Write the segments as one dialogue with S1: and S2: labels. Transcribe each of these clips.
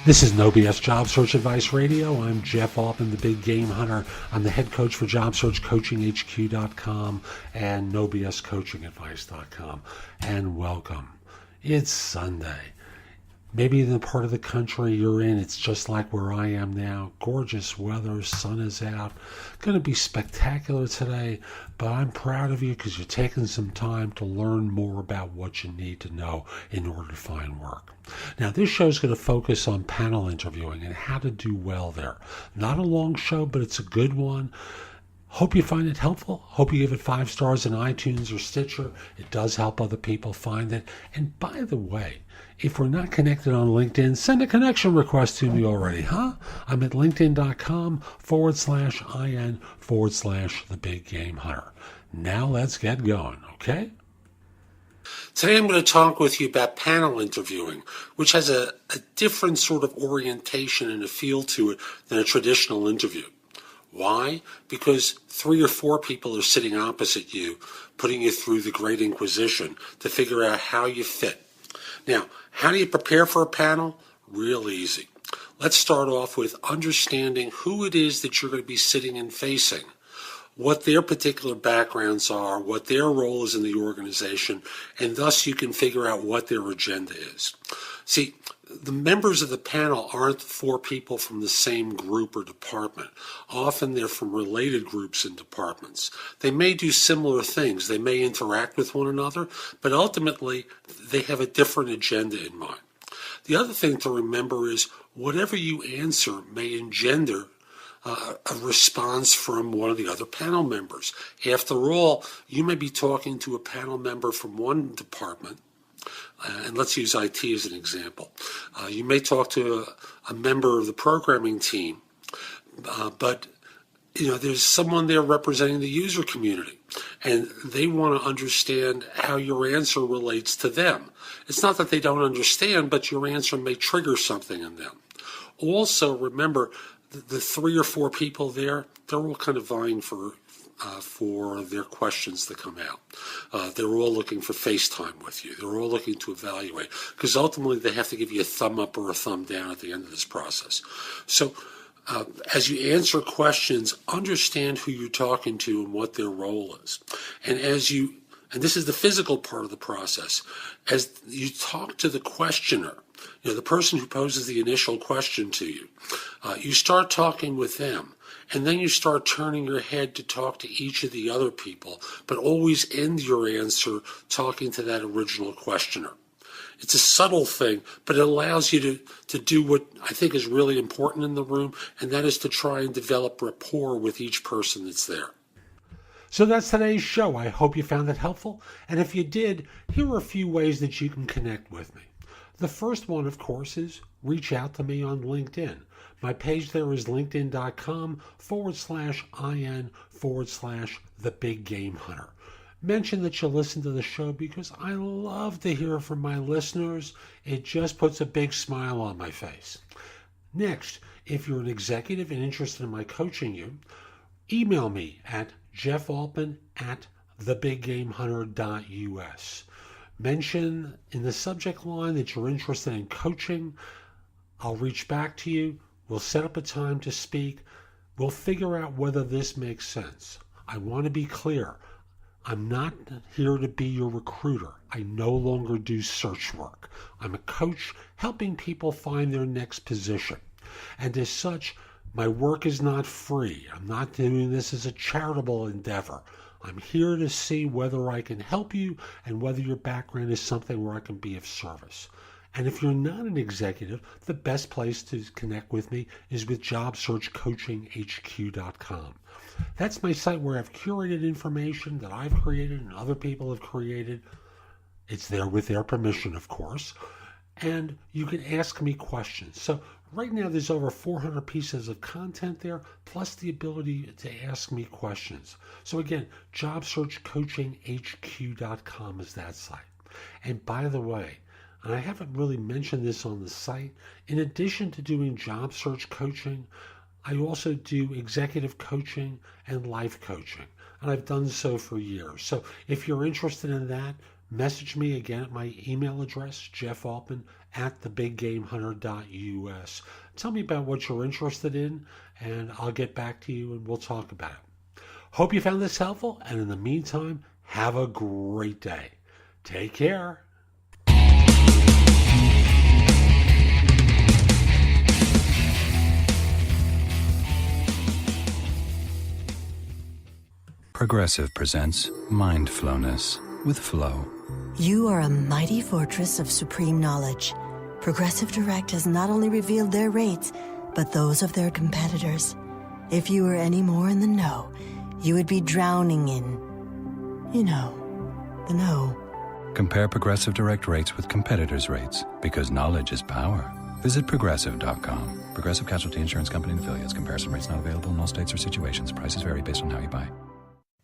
S1: This is No BS Job Search Advice Radio. I'm Jeff Altman, the Big Game Hunter. I'm the head coach for JobSearchCoachingHQ.com and NoBSCoachingAdvice.com. And welcome. It's Sunday. Maybe in the part of the country you're in, it's just like where I am now. Gorgeous weather, sun is out. Going to be spectacular today, but I'm proud of you because you're taking some time to learn more about what you need to know in order to find work. Now, this show is going to focus on panel interviewing and how to do well there. Not a long show, but it's a good one. Hope you find it helpful. Hope you give it 5 stars in iTunes or Stitcher. It does help other people find it. And by the way, if we're not connected on LinkedIn, send a connection request to me already, huh? I'm at linkedin.com/IN/the Big Game Hunter. Now let's get going, okay? Today I'm going to talk with you about panel interviewing, which has a different sort of orientation and a feel to it than a traditional interview. Why? Because 3 or 4 people are sitting opposite you, putting you through the Great Inquisition to figure out how you fit. Now, how do you prepare for a panel? Real easy. Let's start off with understanding who it is that you're going to be sitting and facing, what their particular backgrounds are, what their role is in the organization, and thus you can figure out what their agenda is. See, the members of the panel aren't 4 people from the same group or department. Often they're from related groups and departments. They may do similar things. They may interact with one another, but ultimately they have a different agenda in mind. The other thing to remember is whatever you answer may engender a response from one of the other panel members. After all, you may be talking to a panel member from one department, and let's use IT as an example. You may talk to a member of the programming team, but there's someone there representing the user community, and they want to understand how your answer relates to them. It's not that they don't understand, but your answer may trigger something in them. Also, remember, the 3 or 4 people there, they're all kind of vying for their questions to come out. They're all looking for FaceTime with you. They're all looking to evaluate, because ultimately they have to give you a thumb up or a thumb down at the end of this process. So as you answer questions, understand who you're talking to and what their role is. And this is the physical part of the process, as you talk to the questioner, the person who poses the initial question to you, you start talking with them. And then you start turning your head to talk to each of the other people, but always end your answer talking to that original questioner. It's a subtle thing, but it allows you to do what I think is really important in the room, and that is to try and develop rapport with each person that's there. So that's today's show. I hope you found it helpful. And if you did, here are a few ways that you can connect with me. The first one, of course, is reach out to me on LinkedIn. My page there is linkedin.com/IN/the Big Game Hunter. Mention that you listen to the show because I love to hear from my listeners. It just puts a big smile on my face. Next, if you're an executive and interested in my coaching you, email me at jeffaltman@thebiggamehunter.us. Mention in the subject line that you're interested in coaching. I'll reach back to you. We'll set up a time to speak. We'll figure out whether this makes sense. I want to be clear. I'm not here to be your recruiter. I no longer do search work. I'm a coach helping people find their next position. And as such, my work is not free. I'm not doing this as a charitable endeavor. I'm here to see whether I can help you and whether your background is something where I can be of service. And if you're not an executive, the best place to connect with me is with JobSearchCoachingHQ.com. That's my site where I've curated information that I've created and other people have created. It's there with their permission, of course. And you can ask me questions. So right now there's over 400 pieces of content there, plus the ability to ask me questions. So again, JobSearchCoachingHQ.com is that site. And by the way, and I haven't really mentioned this on the site, in addition to doing job search coaching, I also do executive coaching and life coaching. And I've done so for years. So if you're interested in that, Message me again at my email address, Jeff Altman at thebiggamehunter.us. Tell me about what you're interested in, and I'll get back to you and we'll talk about it. Hope you found this helpful, and in the meantime, have a great day. Take care.
S2: Progressive presents Mindfulness with Flow.
S3: You are a mighty fortress of supreme knowledge. Progressive Direct has not only revealed their rates, but those of their competitors. If you were any more in the know, you would be drowning in, the know.
S2: Compare Progressive Direct rates with competitors' rates, because knowledge is power. Visit Progressive.com. Progressive Casualty Insurance Company and Affiliates. Comparison rates not available in all states or situations. Prices vary based on how you buy.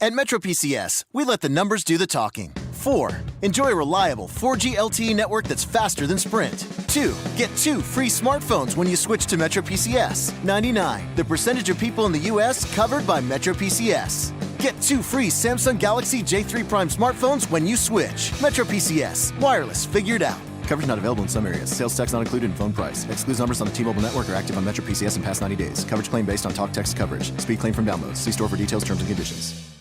S4: At MetroPCS, we let the numbers do the talking. 4. Enjoy a reliable 4G LTE network that's faster than Sprint. 2. Get 2 free smartphones when you switch to MetroPCS. 99. The percentage of people in the U.S. covered by MetroPCS. Get 2 free Samsung Galaxy J3 Prime smartphones when you switch. MetroPCS. Wireless figured out. Coverage not available in some areas. Sales tax not included in phone price. Excludes numbers on the T-Mobile network or active on MetroPCS in past 90 days. Coverage claim based on talk text coverage. Speed claim from downloads. See store for details, terms, and conditions.